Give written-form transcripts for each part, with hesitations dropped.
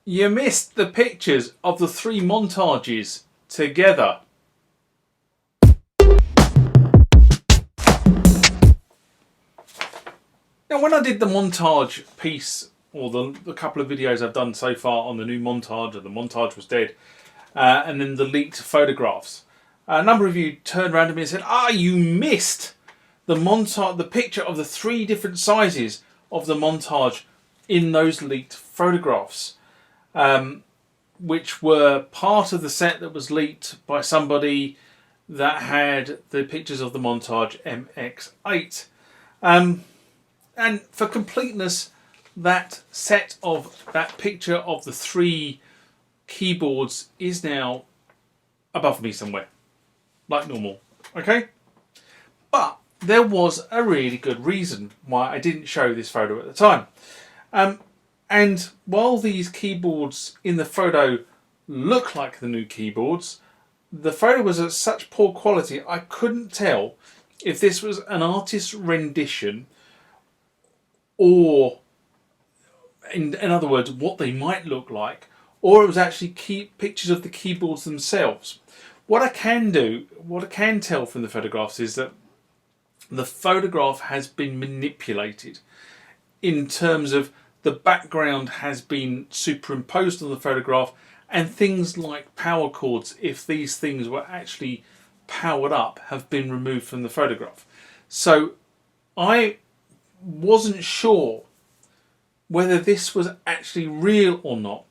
You missed the pictures of the three montages together. Now, when I did the montage piece, or the couple of videos I've done so far on the new montage, or the montage was dead, and then the leaked photographs, a number of you turned around to me and said, you missed the montage, the picture of the three different sizes of the montage in those leaked photographs, which were part of the set that was leaked by somebody that had the pictures of the Montage MX8. And for completeness, that set of that picture of the three keyboards is now above me somewhere, like normal. Okay? But there was a really good reason why I didn't show this photo at the time. And while these keyboards in the photo look like the new keyboards, the photo was of such poor quality I couldn't tell if this was an artist's rendition, or in other words, what they might look like, or it was actually pictures of the keyboards themselves. What I can tell from the photographs is that the photograph has been manipulated in terms of the background has been superimposed on the photograph, and things like power cords, if these things were actually powered up, have been removed from the photograph. So I wasn't sure whether this was actually real or not.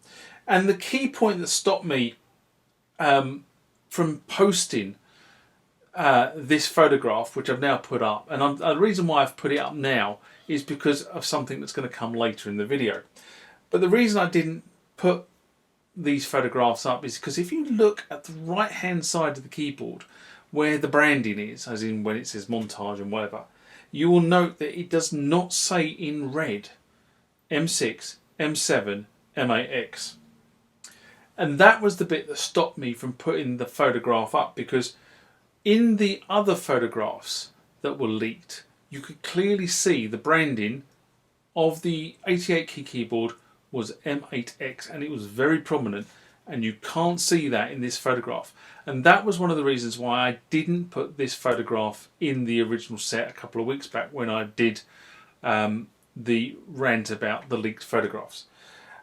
And the key point that stopped me from posting this photograph, which I've now put up, and the reason why I've put it up now is because of something that's going to come later in the video. But the reason I didn't put these photographs up is because if you look at the right hand side of the keyboard where the branding is, as in when it says Montage and whatever, you will note that it does not say in red M6, M7, M8x. And that was the bit that stopped me from putting the photograph up, because in the other photographs that were leaked, you could clearly see the branding of the 88 key keyboard was M8x, and it was very prominent, and you can't see that in this photograph. And that was one of the reasons why I didn't put this photograph in the original set a couple of weeks back when I did the rant about the leaked photographs.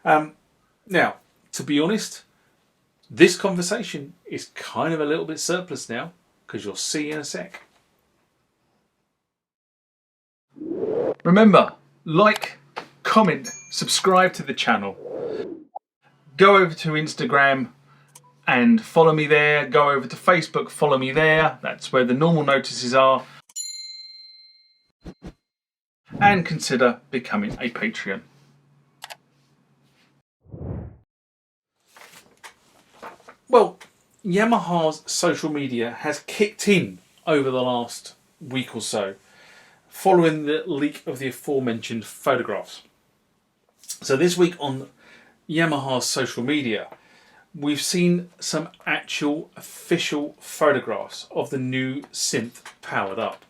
Now, to be honest, this conversation is kind of a little bit surplus now, because you'll see in a sec. Remember, like, comment, subscribe to the channel. Go over to Instagram and follow me there. Go over to Facebook, follow me there. That's where the normal notices are. And consider becoming a Patreon. Well, Yamaha's social media has kicked in over the last week or so, following the leak of the aforementioned photographs. So this week on Yamaha's social media, we've seen some actual official photographs of the new synth powered up.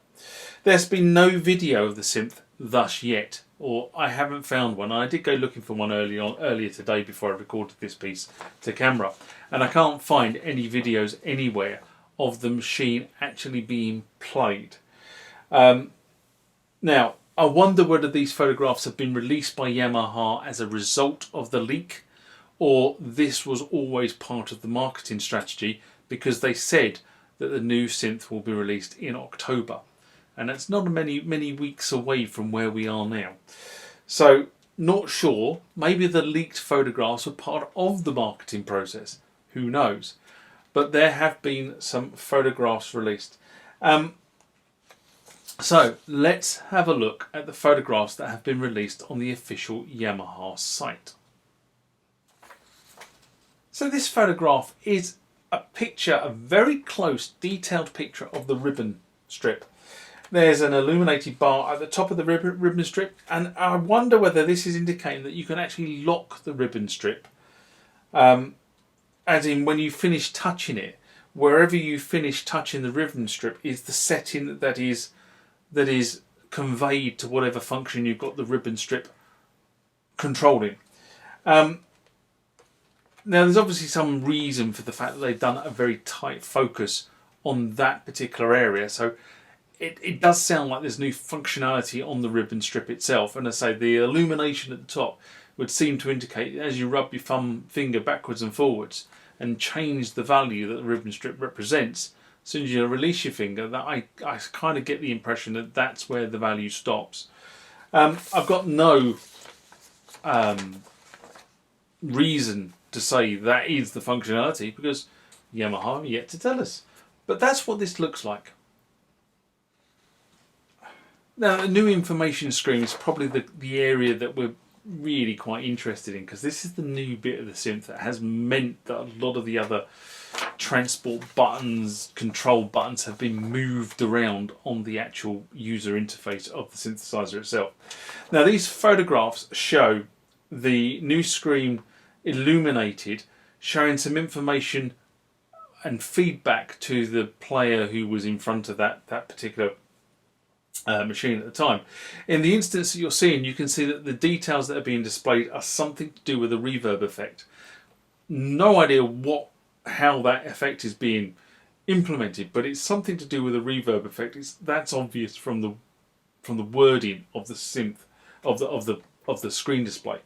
There's been no video of the synth thus yet, or I haven't found one. I did go looking for one earlier today before I recorded this piece to camera, and I can't find any videos anywhere of the machine actually being played. Now, I wonder whether these photographs have been released by Yamaha as a result of the leak, or this was always part of the marketing strategy, because they said that the new synth will be released in October. And that's not many weeks away from where we are now. So, not sure. Maybe the leaked photographs were part of the marketing process. Who knows? But there have been some photographs released. So, let's have a look at the photographs that have been released on the official Yamaha site. So this photograph is a picture, a very close, detailed picture of the ribbon strip. There's an illuminated bar at the top of the ribbon strip, and I wonder whether this is indicating that you can actually lock the ribbon strip. As in, when you finish touching it, wherever you finish touching the ribbon strip is the setting that is conveyed to whatever function you've got the ribbon strip controlling. Now, there's obviously some reason for the fact that they've done a very tight focus on that particular area. So it does sound like there's new functionality on the ribbon strip itself. And as I say, the illumination at the top would seem to indicate as you rub your finger backwards and forwards and change the value that the ribbon strip represents, as soon as you release your finger, that I kind of get the impression that that's where the value stops. I've got no reason to say that is the functionality because Yamaha are yet to tell us. But that's what this looks like. Now, the new information screen is probably the area that we're really quite interested in, because this is the new bit of the synth that has meant that a lot of the other transport buttons, control buttons have been moved around on the actual user interface of the synthesizer itself. Now, these photographs show the new screen illuminated, showing some information and feedback to the player who was in front of that particular machine at the time. In the instance that you're seeing, you can see that the details that are being displayed are something to do with a reverb effect. No idea how that effect is being implemented, but it's something to do with a reverb effect. That's obvious from the wording of the synth of the screen display.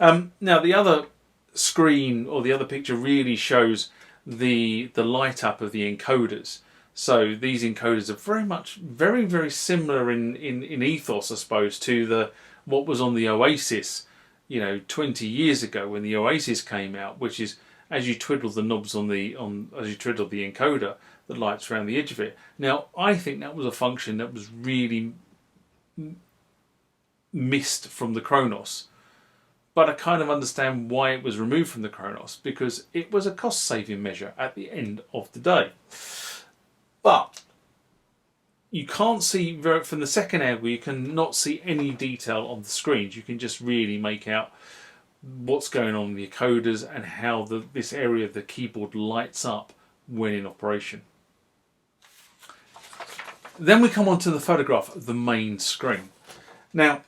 Now, the other screen or the other picture really shows the light up of the encoders. So these encoders are very, very similar in ethos, I suppose, to what was on the Oasis, 20 years ago when the Oasis came out, which is as you twiddle the knobs as you twiddle the encoder, the lights around the edge of it. Now, I think that was a function that was really missed from the Kronos, but I kind of understand why it was removed from the Kronos, because it was a cost-saving measure at the end of the day. But you can't see, from the second angle, you can not see any detail on the screens. You can just really make out what's going on in the encoders and how this area of the keyboard lights up when in operation. Then we come on to the photograph of the main screen. Now,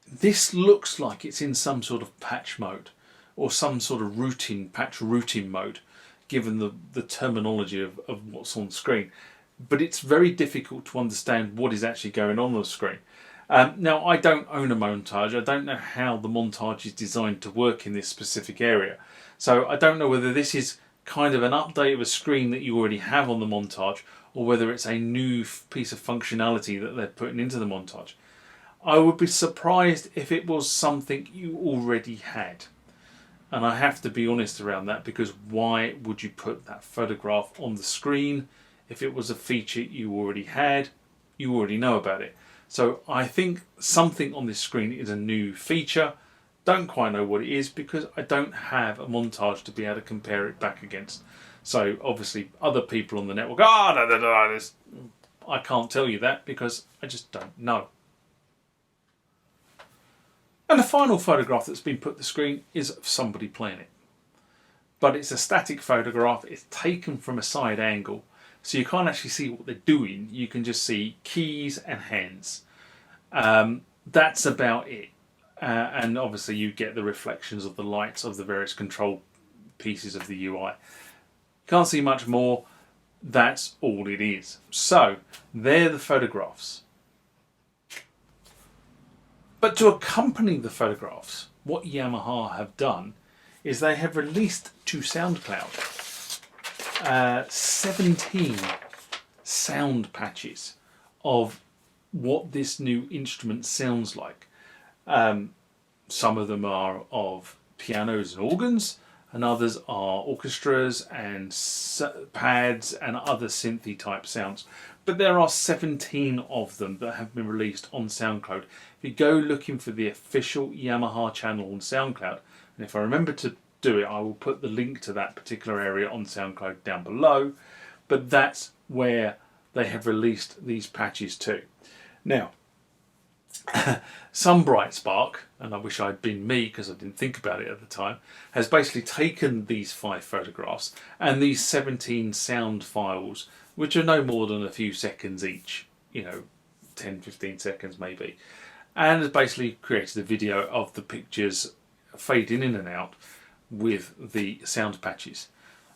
this looks like it's in some sort of patch mode or some sort of patch routing mode, given the terminology of what's on the screen. But it's very difficult to understand what is actually going on the screen. Now, I don't own a Montage. I don't know how the Montage is designed to work in this specific area. So I don't know whether this is kind of an update of a screen that you already have on the Montage, or whether it's a new piece of functionality that they're putting into the Montage. I would be surprised if it was something you already had. And I have to be honest around that, because why would you put that photograph on the screen if it was a feature you already had? You already know about it. So I think something on this screen is a new feature. Don't quite know what it is because I don't have a Montage to be able to compare it back against. So obviously other people on the network, I can't tell you that because I just don't know. And the final photograph that's been put to the screen is of somebody playing it. But it's a static photograph. It's taken from a side angle, so you can't actually see what they're doing. You can just see keys and hands. That's about it. And obviously you get the reflections of the lights of the various control pieces of the UI. Can't see much more. That's all it is. So they're the photographs. But to accompany the photographs, what Yamaha have done is they have released to SoundCloud 17 sound patches of what this new instrument sounds like. Some of them are of pianos and organs, and others are orchestras and pads and other synthy type sounds. But there are 17 of them that have been released on SoundCloud. If you go looking for the official Yamaha channel on SoundCloud, and if I remember to do it, I will put the link to that particular area on SoundCloud down below. But that's where they have released these patches to. Now, some bright spark, and I wish I'd been me because I didn't think about it at the time, has basically taken these 5 photographs and these 17 sound files, which are no more than a few seconds each, 10-15 seconds maybe, and has basically created a video of the pictures fading in and out with the sound patches.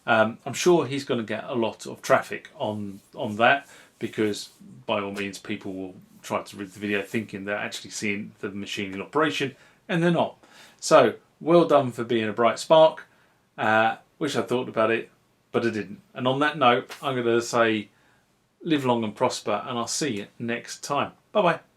I'm sure he's going to get a lot of traffic on that, because by all means people will try to read the video thinking they're actually seeing the machine in operation, and they're not. So well done for being a bright spark. Wish I thought about it, but I didn't. And on that note, I'm going to say live long and prosper, and I'll see you next time. Bye bye.